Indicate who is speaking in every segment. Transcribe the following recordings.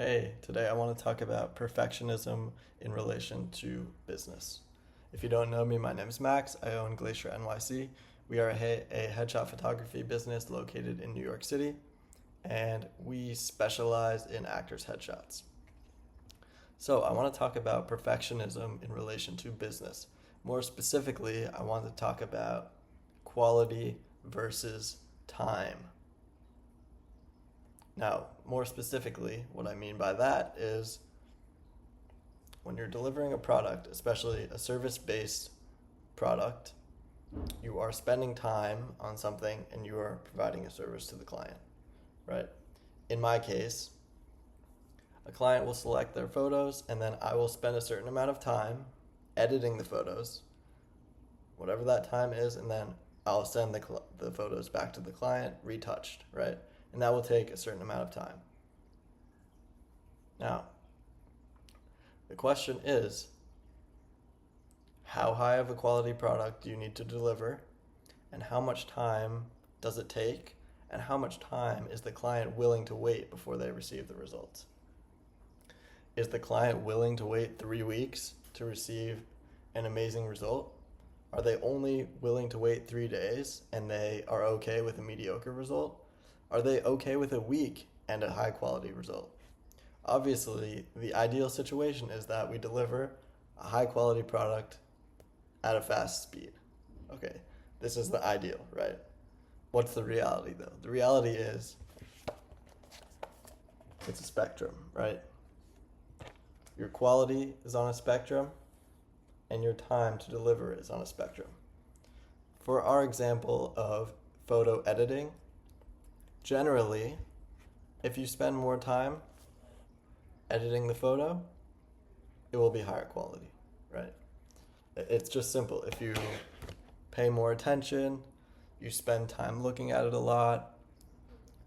Speaker 1: Hey, today I want to talk about perfectionism in relation to business. If you don't know me, my name is Max. I own Glacier NYC. We are a headshot photography business located in New York City, and we specialize in actors' headshots. So, I want to talk about perfectionism in relation to business. More specifically, I want to talk about quality versus time. Now, more specifically, what I mean by that is when you're delivering a product, especially a service-based product, you are spending time on something and you are providing a service to the client, right? In my case, a client will select their photos and then I will spend a certain amount of time editing the photos, whatever that time is, and then I'll send the photos back to the client retouched, right? And that will take a certain amount of time. Now, the question is, how high of a quality product do you need to deliver, and how much time does it take, and how much time is the client willing to wait before they receive the results? Is the client willing to wait 3 weeks to receive an amazing result? Are they only willing to wait 3 days and they are okay with a mediocre result? Are they okay with a week and a high quality result? Obviously, the ideal situation is that we deliver a high quality product at a fast speed. Okay, this is the ideal, right? What's the reality though? The reality is it's a spectrum, right? Your quality is on a spectrum and your time to deliver is on a spectrum. For our example of photo editing, generally, if you spend more time editing the photo, it will be higher quality, right? It's just simple. If you pay more attention, you spend time looking at it a lot,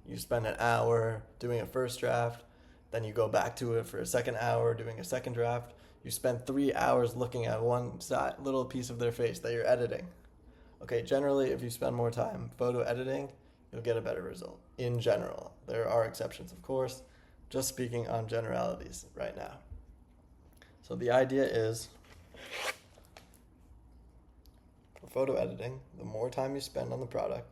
Speaker 1: you spend an hour doing a first draft, then you go back to it for a second hour doing a second draft, you spend 3 hours looking at one little piece of their face that you're editing. Okay, generally, if you spend more time photo editing, you'll get a better result. In general, there are exceptions, of course, just speaking on generalities right now. So the idea is, for photo editing, the more time you spend on the product,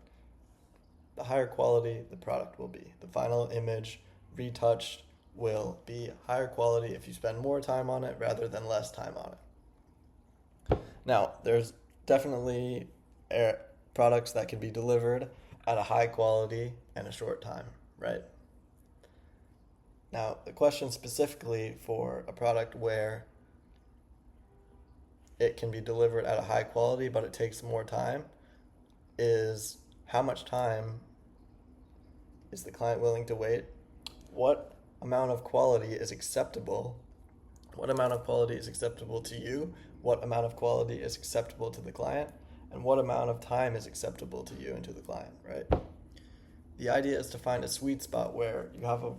Speaker 1: the higher quality the product will be. The final image retouched will be higher quality if you spend more time on it rather than less time on it. Now, there's definitely products that can be delivered at a high quality and a short time, right? Now, the question specifically for a product where it can be delivered at a high quality but it takes more time is how much time is the client willing to wait? What amount of quality is acceptable? What amount of quality is acceptable to you? What amount of quality is acceptable to the client? And what amount of time is acceptable to you and to the client, right? The idea is to find a sweet spot where you have a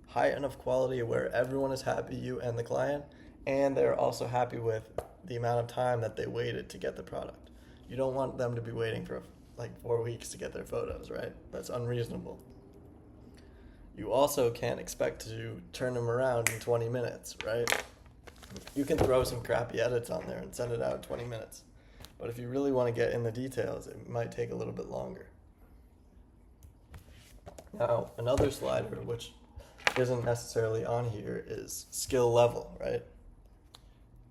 Speaker 1: high enough quality where everyone is happy, you and the client, and they're also happy with the amount of time that they waited to get the product. You don't want them to be waiting for like 4 weeks to get their photos, right? That's unreasonable. You also can't expect to turn them around in 20 minutes, right? You can throw some crappy edits on there and send it out in 20 minutes. But if you really want to get in the details, it might take a little bit longer. Now, another slider, which isn't necessarily on here, is skill level, right?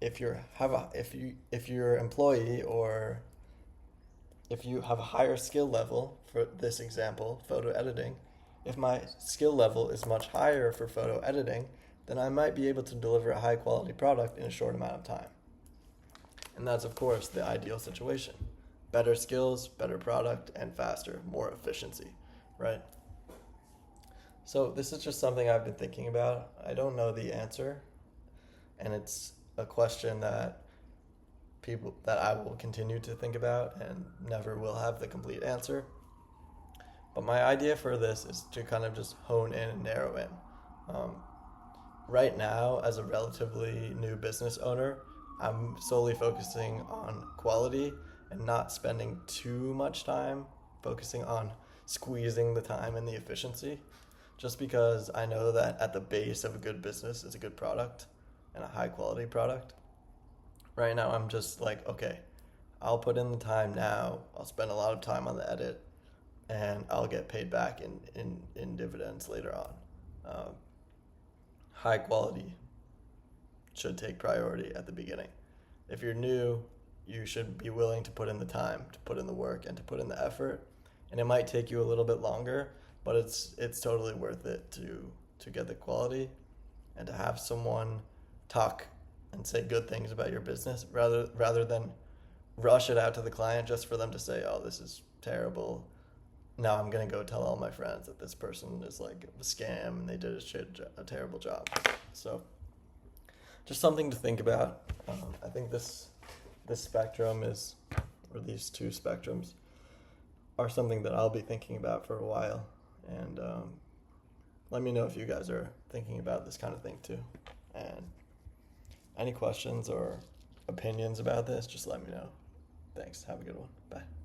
Speaker 1: If you're employee, or if you have a higher skill level, for this example, photo editing, if my skill level is much higher for photo editing, then I might be able to deliver a high quality product in a short amount of time. And that's, of course, the ideal situation. Better skills, better product, and faster, more efficiency, right? So this is just something I've been thinking about. I don't know the answer, and it's a question that I will continue to think about and never will have the complete answer. But my idea for this is to kind of just hone in and narrow in. Right now, as a relatively new business owner, I'm solely focusing on quality and not spending too much time focusing on squeezing the time and the efficiency. just because I know that at the base of a good business is a good product and a high quality product. Right now, I'm just like, okay, I'll put in the time now. I'll spend a lot of time on the edit, and I'll get paid back in dividends later on. High quality should take priority at the beginning. If you're new, you should be willing to put in the time, to put in the work, and to put in the effort. And it might take you a little bit longer, but it's totally worth it to get the quality and to have someone talk and say good things about your business rather than rush it out to the client just for them to say, oh, this is terrible. Now I'm gonna go tell all my friends that this person is like a scam and they did a terrible job. So just something to think about. I think this spectrum is, or these two spectrums, are something that I'll be thinking about for a while. And let me know if you guys are thinking about this kind of thing too. And any questions or opinions about this, just let me know. Thanks. Have a good one. Bye.